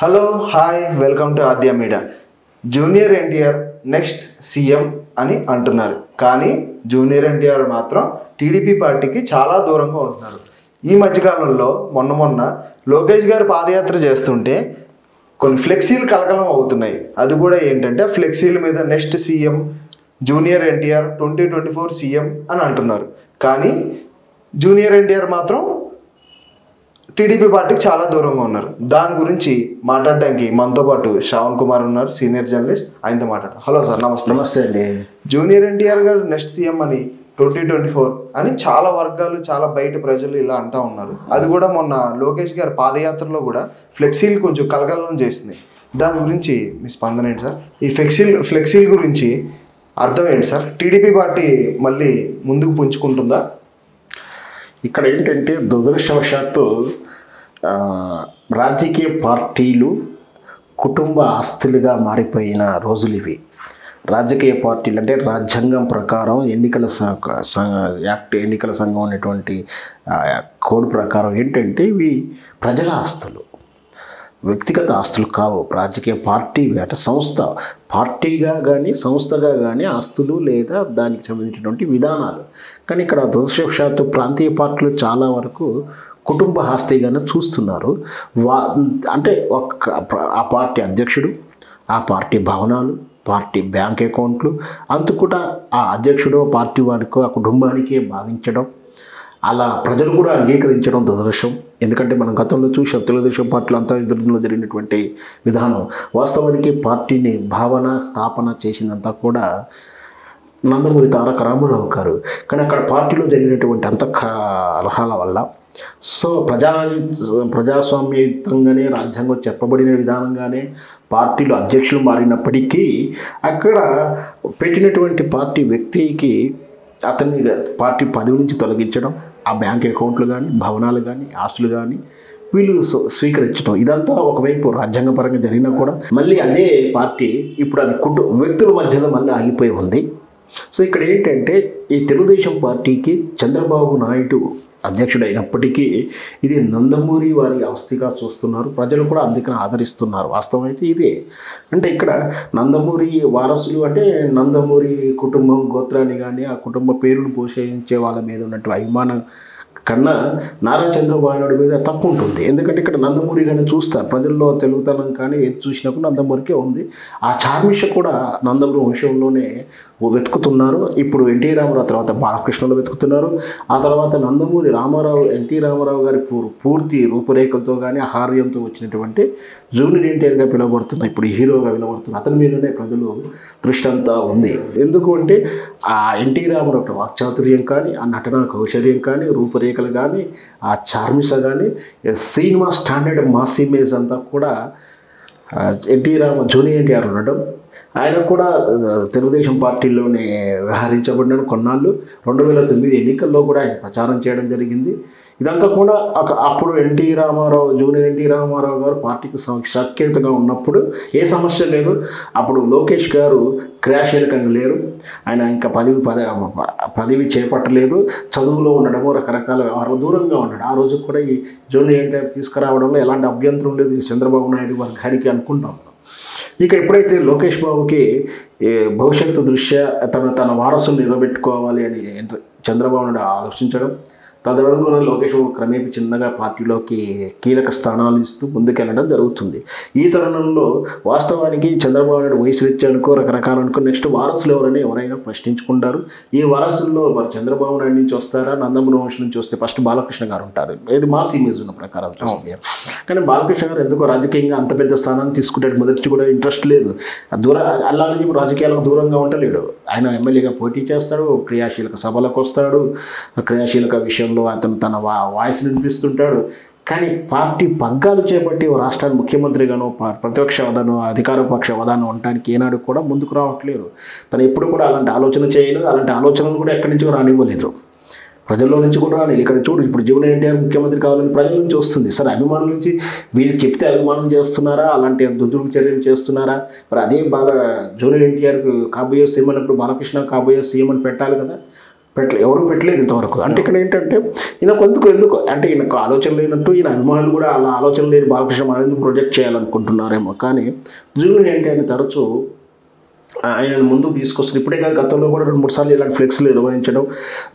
Hello hi welcome to Aadya media. Junior NTR next CM అని అంటున్నారు, కానీ జూనియర్ ఎన్టీఆర్ మాత్రం టీడీపీ పార్టీకి చాలా దూరంగా ఉంటున్నారు. ఈ మధ్యకాలంలో మొన్న లోకేష్ గారు పాదయాత్ర చేస్తుంటే కొన్ని ఫ్లెక్సీలు కలకలం అవుతున్నాయి. అది కూడా ఏంటంటే ఫ్లెక్సీల మీద next CM junior NTR 2024 CM అని అంటున్నారు, కానీ జూనియర్ ఎన్టీఆర్ మాత్రం టీడీపీ పార్టీకి చాలా దూరంగా ఉన్నారు. దాని గురించి మాట్లాడడానికి మనతో పాటు శ్రావణ్ కుమార్ ఉన్నారు, సీనియర్ జర్నలిస్ట్. ఆయనతో మాట్లాడతాం. హలో సార్, నమస్తే. నమస్తే అండి. జూనియర్ ఎన్టీఆర్ గారు నెక్స్ట్ సీఎం అని 2024 అని చాలా వర్గాలు, చాలా బయట ప్రజలు ఇలా అంటూ ఉన్నారు. అది కూడా మొన్న లోకేష్ గారి పాదయాత్రలో కూడా ఫ్లెక్సీలు కొంచెం కలకలం చేసింది. దాని గురించి మీ స్పందన ఏంటి సార్? ఈ ఫ్లెక్సీల గురించి అర్థం ఏంటి సార్? టీడీపీ పార్టీ మళ్ళీ ముందుకు పుంజుకుంటుందా? ఇక్కడ ఏంటంటే దురదృష్టవశాత్తు రాజకీయ పార్టీలు కుటుంబ ఆస్తులుగా మారిపోయిన రోజులు ఇవి. రాజకీయ పార్టీలు అంటే రాజ్యాంగం ప్రకారం ఎన్నికల సంఘం అనేటువంటి కోడ్ ప్రకారం ఏంటంటే ఇవి ప్రజల ఆస్తులు, వ్యక్తిగత ఆస్తులు కావు. రాజకీయ పార్టీ అంటే సంస్థ, పార్టీగా కానీ సంస్థగా కానీ ఆస్తులు లేదా దానికి సంబంధించినటువంటి విధానాలు. కానీ ఇక్కడ దురదృష్టవశాత్తు ప్రాంతీయ పార్టీలు చాలా వరకు కుటుంబ ఆస్తిగానే చూస్తున్నారు. అంటే ఆ పార్టీ అధ్యక్షుడు, ఆ పార్టీ భవనాలు, పార్టీ బ్యాంక్ అకౌంట్లు అంత కూడా ఆ అధ్యక్షుడు పార్టీ వాడికో ఆ కుటుంబానికే భావించడం, అలా ప్రజలు కూడా అంగీకరించడం దురదృష్టం. ఎందుకంటే మనం గతంలో చూసాం తెలుగుదేశం పార్టీలో అంతా ఎదురులో జరిగినటువంటి విధానం. వాస్తవానికి పార్టీని భావన స్థాపన చేసిందంతా కూడా నందమూరి తారక రామారావు గారు. కానీ అక్కడ పార్టీలో జరిగినటువంటి అంత కలహాల వల్ల సో ప్రజాస్వామ్యయుతంగానే రాజ్యాంగం చెప్పబడిన విధానంగానే పార్టీలు అధ్యక్షులు మారినప్పటికీ అక్కడ పెట్టినటువంటి పార్టీ వ్యక్తికి అతన్ని పార్టీ పదవి నుంచి తొలగించడం, ఆ బ్యాంక్ అకౌంట్లు కానీ భవనాలు కానీ ఆస్తులు కానీ వీళ్ళు స్వీకరించడం, ఇదంతా ఒకవైపు రాజ్యాంగపరంగా జరిగినా కూడా మళ్ళీ అదే పార్టీ ఇప్పుడు అది వ్యక్తుల మధ్యలో మళ్ళీ ఆగిపోయి ఉంది. సో ఇక్కడ ఏంటంటే ఈ తెలుగుదేశం పార్టీకి చంద్రబాబు నాయుడు అధ్యక్షుడు అయినప్పటికీ ఇది నందమూరి వారి ఆస్తిగా చూస్తున్నారు. ప్రజలు కూడా అందుకని ఆదరిస్తున్నారు. వాస్తవం అయితే ఇదే. అంటే ఇక్కడ నందమూరి వారసులు అంటే నందమూరి కుటుంబం గోత్రాన్ని కానీ ఆ కుటుంబ పేరును పోషించే వాళ్ళ మీద ఉన్నటువంటి అభిమానం కన్నా నారా చంద్రబాబు నాయుడు మీద తక్కువ ఉంటుంది. ఎందుకంటే ఇక్కడ నందమూరి కానీ చూస్తారు, ప్రజల్లో తెలుగుతనం కానీ ఏది చూసినప్పుడు నందమూరికే ఉంది. ఆ చార్మిష కూడా నందమూరి వంశంలోనే వెతుకుతున్నారు. ఇప్పుడు ఎన్టీ రామారావు తర్వాత బాలకృష్ణలో వెతుకుతున్నారు. ఆ తర్వాత నందమూరి ఎన్టీ రామారావు గారి పూర్తి రూపురేఖలతో కానీ ఆహార్యంతో వచ్చినటువంటి జూనియర్ ఎన్టీఆర్గా పిలువబడుతున్న ఇప్పుడు హీరోగా పిలువబడుతున్న అతని మీదనే ప్రజలు దృష్టి అంతా ఉంది. ఎందుకు అంటే ఆ ఎన్టీ రామారావు వాక్చాతుర్యం కానీ, ఆ నటనా కౌశల్యం కానీ, రూపురేఖలు కానీ, ఆ చార్మిష కానీ, సినిమా స్టాండర్డ్ మాస్ ఇమేజ్ అంతా కూడా జూనియర్ ఎన్టీఆర్ ఉండడం. ఆయన కూడా తెలుగుదేశం పార్టీలోనే వ్యవహరించబడినాడు కొన్నాళ్ళు. 2009 ఎన్నికల్లో కూడా ఆయన ప్రచారం చేయడం జరిగింది. ఇదంతా కూడా అప్పుడు జూనియర్ ఎన్టీ రామారావు గారు పార్టీకి సఖ్యతగా ఉన్నప్పుడు ఏ సమస్య లేదు. అప్పుడు లోకేష్ గారు క్రియాశీలకంగా లేరు, ఆయన ఇంకా పదవి చేపట్టలేదు, చదువులో ఉండడము రకరకాల వ్యవహారాలు దూరంగా ఉన్నాడు. ఆ రోజు కూడా ఈ జూనియర్ ఎన్టీఆర్ తీసుకురావడంలో ఎలాంటి అభ్యంతరం లేదు చంద్రబాబు నాయుడు వర్గానికి అనుకుంటాం. ఇక ఎప్పుడైతే లోకేష్ బాబుకి భవిష్యత్తు దృష్ట్యా తన వారసును నిలబెట్టుకోవాలి అని చంద్రబాబు నాయుడు ఆలోచించడం, తదనంతరం లోకేష్ బాబు క్రమేపీ చిన్నగా పార్టీలోకి కీలక స్థానాలు ఇస్తూ ముందుకెళ్ళడం జరుగుతుంది. ఈ తరుణంలో వాస్తవానికి చంద్రబాబు నాయుడు వయసు రీత్యా రకరకాల నెక్స్ట్ వారసులు ఎవరైనా ప్రశ్నించుకుంటారు. ఈ వారసుల్లో మరి చంద్రబాబు నాయుడు నుంచి వస్తారా, నందమూరి వంశం నుంచి వస్తే ఫస్ట్ బాలకృష్ణ గారు ఉంటారు. ఇది మాస్ ఇమేజ్ ఉన్న ప్రకారం చూస్తే. కానీ బాలకృష్ణ గారు ఎందుకో రాజకీయంగా అంత పెద్ద స్థానాన్ని తీసుకుంటే మొదటి కూడా ఇంట్రెస్ట్ లేదు. అలాగే రాజకీయాలకు దూరంగా ఉండలేడు. ఆయన ఎమ్మెల్యేగా పోటీ చేస్తాడు, క్రియాశీలక సభలకు వస్తాడు, క్రియాశీలక విషయంలో అతను తన వాయిస్ వినిపిస్తుంటాడు. కానీ పార్టీ పగ్గాలు చేపట్టి రాష్ట్రానికి ముఖ్యమంత్రిగానో ప్రతిపక్ష హోదానో అధికార పక్ష హోదానో ఉండడానికి ఏనాడు కూడా ముందుకు రావట్లేరు. తను ఎప్పుడు కూడా అలాంటి ఆలోచన చేయలేదు. అలాంటి ఆలోచనలు కూడా ఎక్కడి నుంచో రానివ్వలేదు. ప్రజల్లో నుంచి కూడా రాలేదు. ఇక్కడ చూడు, ఇప్పుడు జూనియర్ ఎన్టీఆర్ ముఖ్యమంత్రి కావాలని ప్రజల నుంచి వస్తుంది. సరే, అభిమానుల నుంచి వీళ్ళు చెప్తే అభిమానం చేస్తున్నారా, అలాంటి దుర్దుర్గ చర్యలు చేస్తున్నారా? మరి అదే బాగా జూనియర్ ఎన్టీఆర్కు కాబోయే సీఎం అన్నప్పుడు బాలకృష్ణ కాబోయే సీఎం అని పెట్టాలి కదా. ఎవరు పెట్టలేదు ఇంతవరకు. అంటే ఇక్కడ ఏంటంటే ఈయన ఎందుకు అంటే ఈయనకు ఆలోచన లేనట్టు ఈయన అభిమానులు కూడా అలా ఆలోచన లేని బాలకృష్ణ మనం ఎందుకు ప్రొజెక్ట్ చేయాలనుకుంటున్నారేమో. కానీ జూనియర్ ఏంటి అని తరచూ ఆయనను ముందుకు తీసుకొస్తారు. ఇప్పుడే కాదు, గతంలో కూడా 2-3 సార్లు ఇలాంటి ఫ్లెక్స్లు నిర్వహించడం,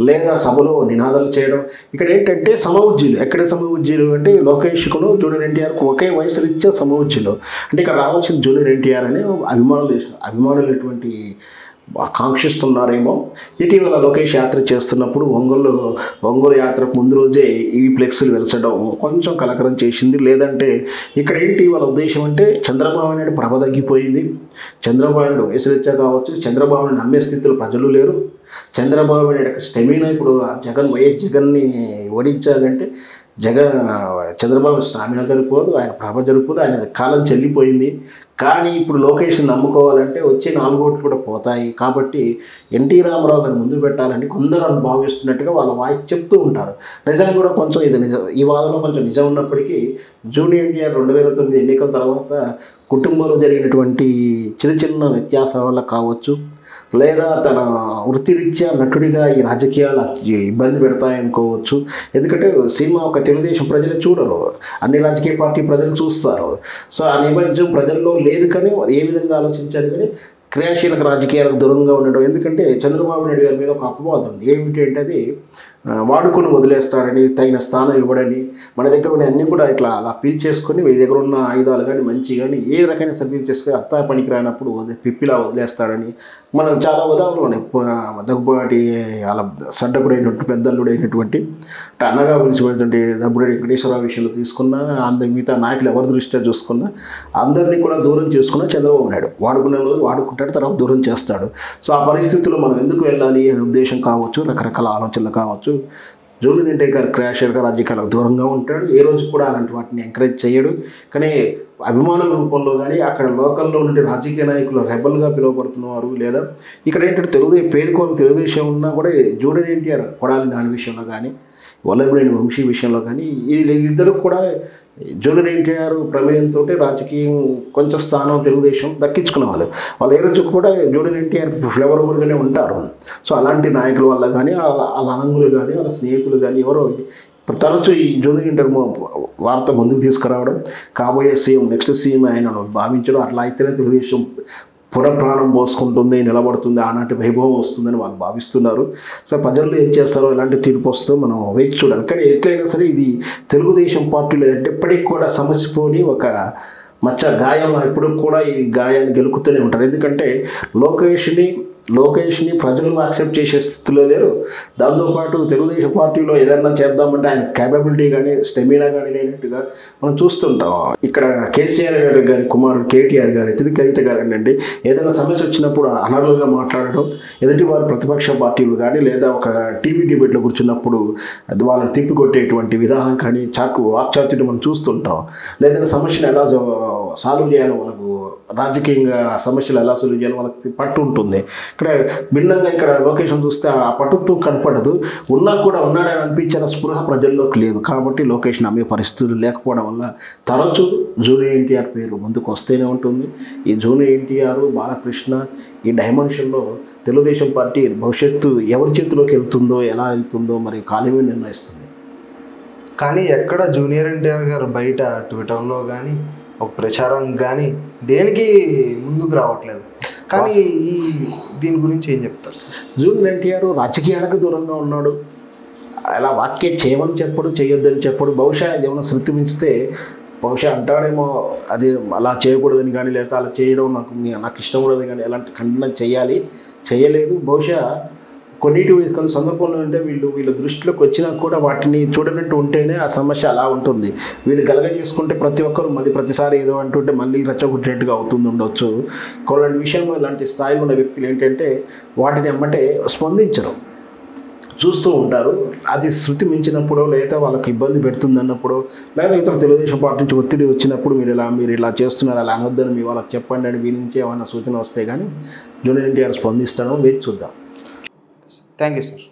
లేదా సభలో నినాదాలు చేయడం. ఇక్కడ ఏంటంటే సమవుజ్జీలు, ఎక్కడ సమవుజ్జీలు అంటే లోకేష్కును జూనియర్ ఎన్టీఆర్కు ఒకే వయసు రీత్యా సమవుజ్జీలు. అంటే ఇక్కడ రావాల్సిన జూనియర్ ఎన్టీఆర్ అని అభిమానులు ఎటువంటి కాంక్షిస్తున్నారేమో. ఇటీవల లోకేష్ యాత్ర చేస్తున్నప్పుడు ఒంగోలు యాత్రకు ముందు రోజే ఈ ఫ్లెక్స్లు వెలసడం కొంచెం కలకరం చేసింది. లేదంటే ఇక్కడ ఏంటి వాళ్ళ ఉద్దేశం అంటే చంద్రబాబు నాయుడు ప్రభ తగ్గిపోయింది, చంద్రబాబు నాయుడు వయసు రీత్యా కావచ్చు, చంద్రబాబుని నమ్మే స్థితిలో ప్రజలు లేరు, చంద్రబాబు నాయుడు స్టెమినా ఇప్పుడు వైఎస్ జగన్ని ఓడించాలంటే చంద్రబాబు స్టామినా జరిపోదు, ఆయన ప్రభ జరిపోదు, ఆయన కాలం చెల్లిపోయింది. కానీ ఇప్పుడు లోకేష్ని నమ్ముకోవాలంటే వచ్చే 4 ఓట్లు కూడా పోతాయి. కాబట్టి ఎన్టీ రామారావు గారిని ముందు పెట్టాలని కొందరు భావిస్తున్నట్టుగా వాళ్ళ వాయిస్ చెప్తూ ఉంటారు. నిజంగా కూడా కొంచెం ఇది నిజం, ఈ వాదనలో కొంచెం నిజం ఉన్నప్పటికీ జూనియర్ ఎన్టీఆర్ 2009 ఎన్నికల తర్వాత కుటుంబంలో జరిగినటువంటి చిన్న వ్యత్యాసాల వల్ల కావచ్చు, లేదా తన వృత్తిరీత్యా నటుడిగా ఈ రాజకీయాలు ఇబ్బంది పెడతాయనుకోవచ్చు. ఎందుకంటే సినిమా ఒక తెలుగుదేశం ప్రజలు చూడరు, అన్ని రాజకీయ పార్టీ ప్రజలు చూస్తారు. సో ఆ నేపథ్యం ప్రజల్లో లేదు. కానీ ఏ విధంగా ఆలోచించారు కానీ క్రియాశీలక రాజకీయాలకు దూరంగా ఉండడం. ఎందుకంటే చంద్రబాబు నాయుడు గారి మీద ఒక అపవాదం ఉంది. ఏమిటి అంటే అది వాడుకొని వదిలేస్తాడని, తగిన స్థానం ఇవ్వడని, మన దగ్గర ఉన్న అన్నీ కూడా ఇట్లా అలా పీల్ చేసుకొని మీ దగ్గర ఉన్న ఆయుధాలు కానీ మంచి కానీ ఏ రకమైన సర్వీలు చేసుకొని అత్తా పనికి రానప్పుడు పిప్పిలా వదిలేస్తాడని మనం చాలా ఉదాహరణలు ఉన్నాయి. దగ్గుబాటి అలా సడ్డకుడైనటువంటి పెద్దల్లుడైనటువంటి అన్నగా పిలిచిపోయినటువంటి దగ్గుబాటి వెంకటేశ్వరరావు విషయంలో తీసుకున్నా, మిగతా నాయకులు ఎవరి దృష్ట్యా చూసుకున్నా అందరినీ కూడా దూరం చేసుకున్న చంద్రబాబు నాయుడు వాడుకున్న రోజు వాడుకుంటాడు, తర్వాత దూరం చేస్తాడు. సో ఆ పరిస్థితుల్లో మనం ఎందుకు వెళ్ళాలి అనే ఉద్దేశం కావచ్చు, రకరకాల ఆలోచనలు కావచ్చు. జూనియర్ ఎన్టీఆర్ క్రియాశీలక రాజకీయాలకు దూరంగా ఉంటాడు, ఏ రోజు కూడా అలాంటి వాటిని ఎంకరేజ్ చేయడు. కానీ అభిమానుల రూపంలో కానీ అక్కడ లోకల్లో ఉండే రాజకీయ నాయకులు రెబల్గా పిలువబడుతున్నారు. లేదా ఇక్కడ ఏంటంటే తెలుగుదేశం ఉన్నా కూడా జూనియర్ ఎన్టీఆర్ కొడాలి నాని విషయంలో కానీ, వల్లభనేని వంశీ విషయంలో కానీ ఇద్దరు కూడా జూనియర్ ఎన్టీఆర్ ప్రమేయంతో రాజకీయం కొంచెం స్థానం తెలుగుదేశం దక్కించుకునే వాళ్ళు ఏ రోజు కూడా జూనియర్ ఎన్టీఆర్ ఫ్లేవరబుల్గానే ఉంటారు. సో అలాంటి నాయకుల వల్ల కానీ వాళ్ళ అనంగులు కానీ వాళ్ళ స్నేహితులు కానీ ఎవరో తరచూ ఈ జూనియర్ ఎన్టీఆర్ వార్త ముందుకు తీసుకురావడం, కాబోయే సీఎం నెక్స్ట్ సీఎం ఆయన భావించడం, అట్లా అయితేనే తెలుగుదేశం పునఃప్రాణం పోసుకుంటుంది, నిలబడుతుంది, ఆనాటి వైభవం వస్తుందని వాళ్ళు భావిస్తున్నారు. సో ప్రజల్లో ఏం చేస్తారో, ఎలాంటి తీర్పు వస్తుందో మనం వేచి చూడాలి. కానీ ఎట్లయినా సరే ఇది తెలుగుదేశం పార్టీలో ఎప్పటికీ కూడా సమస్యపోని ఒక మచ్చ గాయం, ఎప్పుడు కూడా ఈ గాయాన్ని గెలుకుతూనే ఉంటారు. ఎందుకంటే లోకేష్ని ప్రజలు యాక్సెప్ట్ చేసే స్థితిలో లేరు. దాంతోపాటు తెలుగుదేశం పార్టీలో ఏదైనా చేద్దామంటే ఆయన క్యాపబిలిటీ కానీ స్టెమినా కానీ లేనట్టుగా మనం చూస్తుంటాం. ఇక్కడ కేసీఆర్ గారి కుమారుడు కేటీఆర్ గారు, ఎదుటి కవిత గారు ఏంటంటే ఏదైనా సమస్య వచ్చినప్పుడు అనర్హులుగా మాట్లాడడం, ఎదుటి వారు ప్రతిపక్ష పార్టీలు కానీ లేదా ఒక టీవీ డిబేట్లో కూర్చున్నప్పుడు వాళ్ళని తిప్పికొట్టేటువంటి విధానం కానీ వాక్చాతుర్యం మనం చూస్తుంటాం. లేదంటే సమస్యను ఎలా సాల్వ్ చేయాలో వాళ్ళకు రాజకీయంగా సమస్యలు ఎలా సాల్వ్ చేయాలో వాళ్ళకి పట్టు ఉంటుంది. ఇక్కడ భిన్నంగా ఇక్కడ లొకేషన్ చూస్తే ఆ పట్టుతో కనపడదు, ఉన్నా కూడా ఉన్నాడని అనిపించిన స్పృహ ప్రజల్లోకి లేదు. కాబట్టి లొకేషన్ అమ్మే పరిస్థితులు లేకపోవడం వల్ల తరచూ జూనియర్ ఎన్టీఆర్ పేరు ముందుకు వస్తూనే ఉంటుంది. ఈ జూనియర్ ఎన్టీఆర్, బాలకృష్ణ ఈ డైమెన్షన్లో తెలుగుదేశం పార్టీ భవిష్యత్తు ఎవరి చేతిలోకి వెళ్తుందో, ఎలా వెళ్తుందో మరి కాలమే నిర్ణయిస్తుంది. కానీ ఎక్కడ జూనియర్ ఎన్టీఆర్ గారు బయట ట్విట్టర్లో కానీ ఒక ప్రచారం కానీ దేనికి ముందుకు రావట్లేదు. కానీ దీని గురించి ఏం చెప్తారు సార్? జూనియర్ ఎన్టీఆర్ రాజకీయాలకు దూరంగా ఉన్నాడు, అలా వాక్యం చేయమని చెప్పడు, చేయొద్దని చెప్పడు. బహుశా ఏమైనా శృతి మించితే బహుశా అంటాడేమో అది అలా చేయకూడదని కానీ, లేదా అలా చేయడం నాకు ఇష్టం ఉండదు కానీ ఎలాంటి ఖండన చేయలేదు. బహుశా కొన్ని సందర్భంలో అంటే వీళ్ళ దృష్టిలోకి వచ్చినా కూడా వాటిని చూడనట్టు ఉంటేనే ఆ సమస్య అలా ఉంటుంది. వీళ్ళు చేసుకుంటే ప్రతి ఒక్కరు మళ్ళీ ప్రతిసారి ఏదో అంటుంటే మళ్ళీ రెచ్చగొట్టేట్టుగా ఉండొచ్చు. కొన్ని విషయంలో ఇలాంటి స్థాయిలో ఉన్న వ్యక్తులు ఏంటంటే వాటిని అమ్మటే స్పందించరు, చూస్తూ ఉంటారు. అది శృతి మించినప్పుడు, లేదా వాళ్ళకి ఇబ్బంది పెడుతుంది అన్నప్పుడు, లేదా ఇతర తెలుగుదేశం పార్టీ నుంచి ఒత్తిడి వచ్చినప్పుడు మీరు ఇలా చేస్తున్నారు, అలా అనొద్దని మీ వాళ్ళకి చెప్పండి అని మీ నుంచి ఏమైనా సూచన వస్తే కానీ జూనియర్ ఎన్టీఆర్ స్పందిస్తాడో వేచి చూద్దాం. Thank you sir.